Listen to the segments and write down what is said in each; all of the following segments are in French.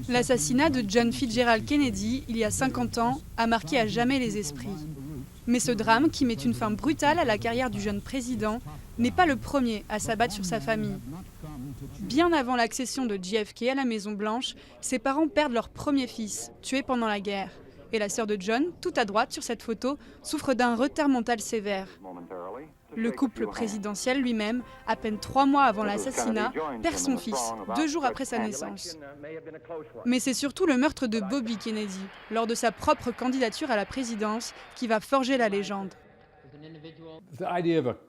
L'assassinat de John Fitzgerald Kennedy, il y a 50 ans, a marqué à jamais les esprits. Mais ce drame, qui met une fin brutale à la carrière du jeune président, n'est pas le premier à s'abattre sur sa famille. Bien avant l'accession de JFK à la Maison-Blanche, ses parents perdent leur premier fils, tué pendant la guerre. Et la sœur de John, tout à droite sur cette photo, souffre d'un retard mental sévère. Le couple présidentiel lui-même, à peine 3 mois avant l'assassinat, perd son fils, 2 jours après sa naissance. Mais c'est surtout le meurtre de Bobby Kennedy, lors de sa propre candidature à la présidence, qui va forger la légende.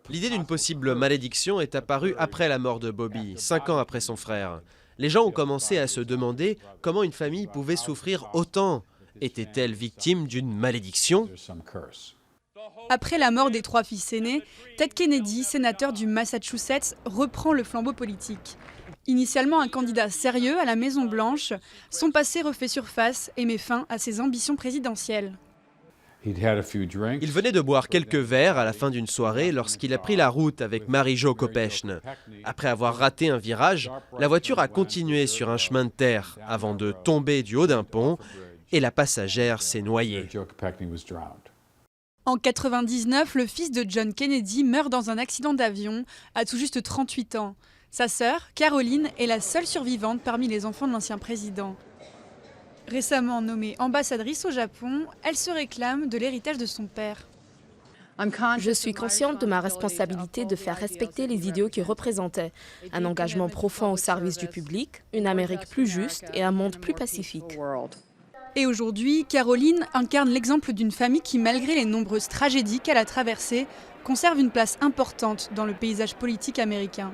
L'idée d'une possible malédiction est apparue après la mort de Bobby, 5 ans après son frère. Les gens ont commencé à se demander comment une famille pouvait souffrir autant. Était-elle victime d'une malédiction ? Après la mort des 3 fils aînés, Ted Kennedy, sénateur du Massachusetts, reprend le flambeau politique. Initialement un candidat sérieux à la Maison-Blanche, son passé refait surface et met fin à ses ambitions présidentielles. Il venait de boire quelques verres à la fin d'une soirée lorsqu'il a pris la route avec Mary-Jo Kopechne. Après avoir raté un virage, la voiture a continué sur un chemin de terre avant de tomber du haut d'un pont et la passagère s'est noyée. En 1999, le fils de John Kennedy meurt dans un accident d'avion à tout juste 38 ans. Sa sœur, Caroline, est la seule survivante parmi les enfants de l'ancien président. Récemment nommée ambassadrice au Japon, elle se réclame de l'héritage de son père. Je suis consciente de ma responsabilité de faire respecter les idéaux qu'il représentait, un engagement profond au service du public, une Amérique plus juste et un monde plus pacifique. Et aujourd'hui, Caroline incarne l'exemple d'une famille qui, malgré les nombreuses tragédies qu'elle a traversées, conserve une place importante dans le paysage politique américain.